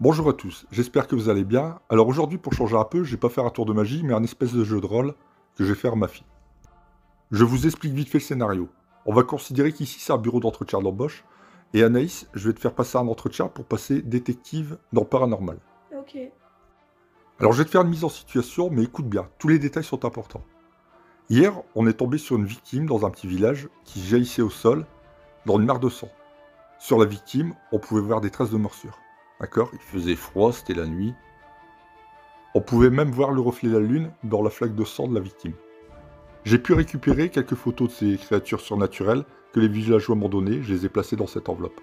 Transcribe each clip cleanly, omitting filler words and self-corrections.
Bonjour à tous, j'espère que vous allez bien. Alors aujourd'hui, pour changer un peu, je vais pas faire un tour de magie, mais un espèce de jeu de rôle que je vais faire à ma fille. Je vous explique vite fait le scénario. On va considérer qu'ici c'est un bureau d'entretien d'embauche, et Anaïs, je vais te faire passer un entretien pour passer détective dans Paranormal. Ok. Alors je vais te faire une mise en situation, mais écoute bien, tous les détails sont importants. Hier, on est tombé sur une victime dans un petit village qui jaillissait au sol, dans une mare de sang. Sur la victime, on pouvait voir des traces de morsure. D'accord? Il faisait froid, c'était la nuit. On pouvait même voir le reflet de la lune dans la flaque de sang de la victime. J'ai pu récupérer quelques photos de ces créatures surnaturelles que les villageois m'ont données, je les ai placées dans cette enveloppe.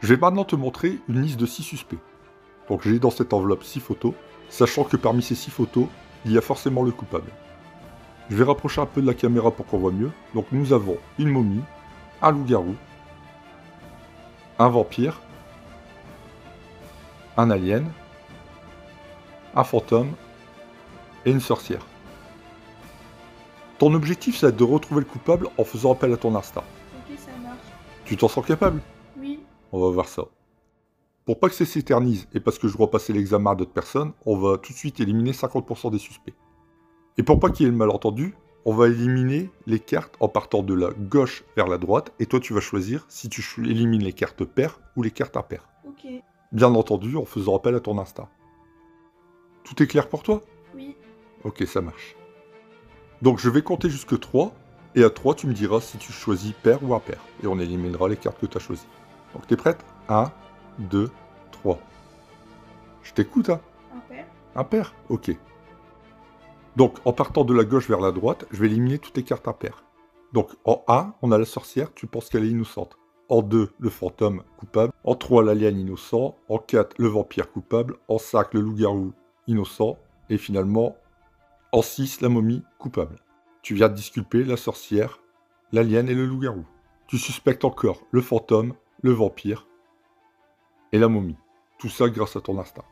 Je vais maintenant te montrer une liste de 6 suspects. Donc j'ai dans cette enveloppe 6 photos, sachant que parmi ces 6 photos, il y a forcément le coupable. Je vais rapprocher un peu de la caméra pour qu'on voit mieux. Donc nous avons une momie, un loup-garou, un vampire, un alien, un fantôme et une sorcière. Ton objectif, c'est de retrouver le coupable en faisant appel à ton instinct. Ok, ça marche. Tu t'en sens capable? Oui. On va voir ça. Pour pas que ça s'éternise et parce que je dois passer l'examen à d'autres personnes, on va tout de suite éliminer 50% des suspects. Et pour pas qu'il y ait le malentendu, on va éliminer les cartes en partant de la gauche vers la droite, et toi tu vas choisir si tu élimines les cartes paires ou les cartes impaires. Ok. Bien entendu, en faisant appel à ton instinct. Tout est clair pour toi? Oui. Ok, ça marche. Donc je vais compter jusque 3, et à 3 tu me diras si tu choisis paire ou impair, et on éliminera les cartes que tu as choisies. Donc t'es prête? 1, 2, 3. Je t'écoute, hein? Impair. Impair? Ok. Donc, en partant de la gauche vers la droite, je vais éliminer toutes les cartes impaires. Donc, en 1, on a la sorcière, tu penses qu'elle est innocente. En 2, le fantôme coupable. En 3, l'alien innocent. En 4, le vampire coupable. En 5, le loup-garou innocent. Et finalement, en 6, la momie coupable. Tu viens de disculper la sorcière, l'alien et le loup-garou. Tu suspectes encore le fantôme, le vampire et la momie. Tout ça grâce à ton instinct.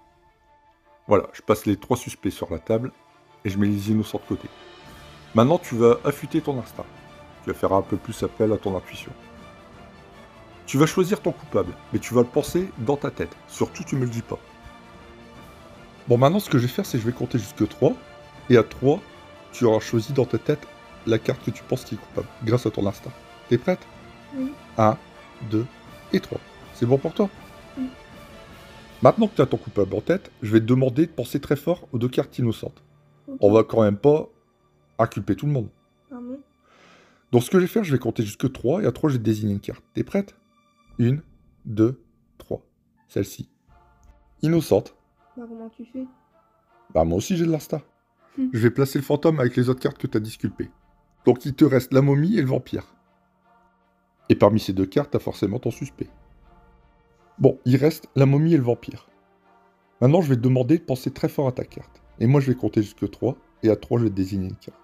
Voilà, je passe les 3 suspects sur la table et je mets les innocents de côté. Maintenant, tu vas affûter ton instinct. Tu vas faire un peu plus appel à ton intuition. Tu vas choisir ton coupable, mais tu vas le penser dans ta tête. Surtout, tu me le dis pas. Bon, maintenant, ce que je vais faire, c'est que je vais compter jusque 3. Et à 3, tu auras choisi dans ta tête la carte que tu penses qui est coupable, grâce à ton instinct. T'es prête? Oui. 1, 2 et 3. C'est bon pour toi? Oui. Maintenant que tu as ton coupable en tête, je vais te demander de penser très fort aux 2 cartes innocentes. Ok. On va quand même pas inculper tout le monde. Ah non. Donc ce que je vais faire, je vais compter jusque 3, et à 3, je vais te désigner une carte. T'es prête? 1, 2, 3. Celle-ci. Innocente. Bah comment tu fais? Bah moi aussi j'ai de l'instinct. Je vais placer le fantôme avec les autres cartes que tu as disculpées. Donc il te reste la momie et le vampire. Et parmi ces 2 cartes, t'as forcément ton suspect. Bon, il reste la momie et le vampire. Maintenant, je vais te demander de penser très fort à ta carte. Et moi, je vais compter jusque 3, et à 3, je vais te désigner une carte.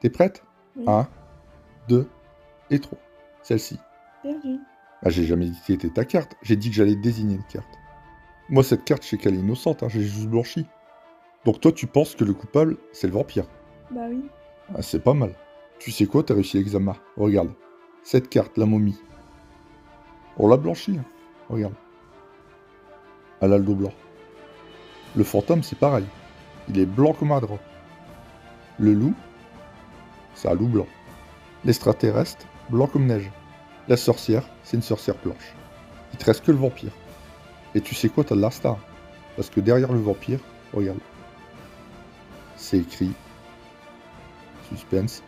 T'es prête? Oui. 1, 2 et 3. Celle-ci. Perdu. Ah, j'ai jamais dit que c'était ta carte, j'ai dit que j'allais désigner une carte. Moi, cette carte, je sais qu'elle est innocente, hein, j'ai juste blanchi. Donc toi, tu penses que le coupable, c'est le vampire. Bah oui. Ah, c'est pas mal. Tu sais quoi, t'as réussi l'examen. Regarde. Cette carte, la momie. On l'a blanchie, hein. Regarde. Elle a le dos blanc. Le fantôme, c'est pareil. Il est blanc comme un drap. Le loup, c'est un loup blanc. L'extraterrestre, blanc comme neige. La sorcière, c'est une sorcière blanche. Il te reste que le vampire. Et tu sais quoi, t'as de l'instinct. Parce que derrière le vampire, regarde. C'est écrit suspense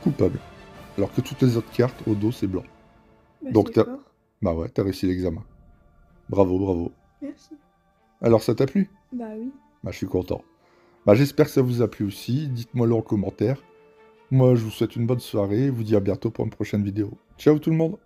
coupable. Alors que toutes les autres cartes au dos, c'est blanc. Bah Donc c'est fort. Bah ouais, t'as réussi l'examen. Bravo, bravo. Merci. Alors ça t'a plu? Bah oui. Bah je suis content. Bah j'espère que ça vous a plu aussi. Dites-moi-le en commentaire. Moi, je vous souhaite une bonne soirée et vous dis à bientôt pour une prochaine vidéo. Ciao tout le monde!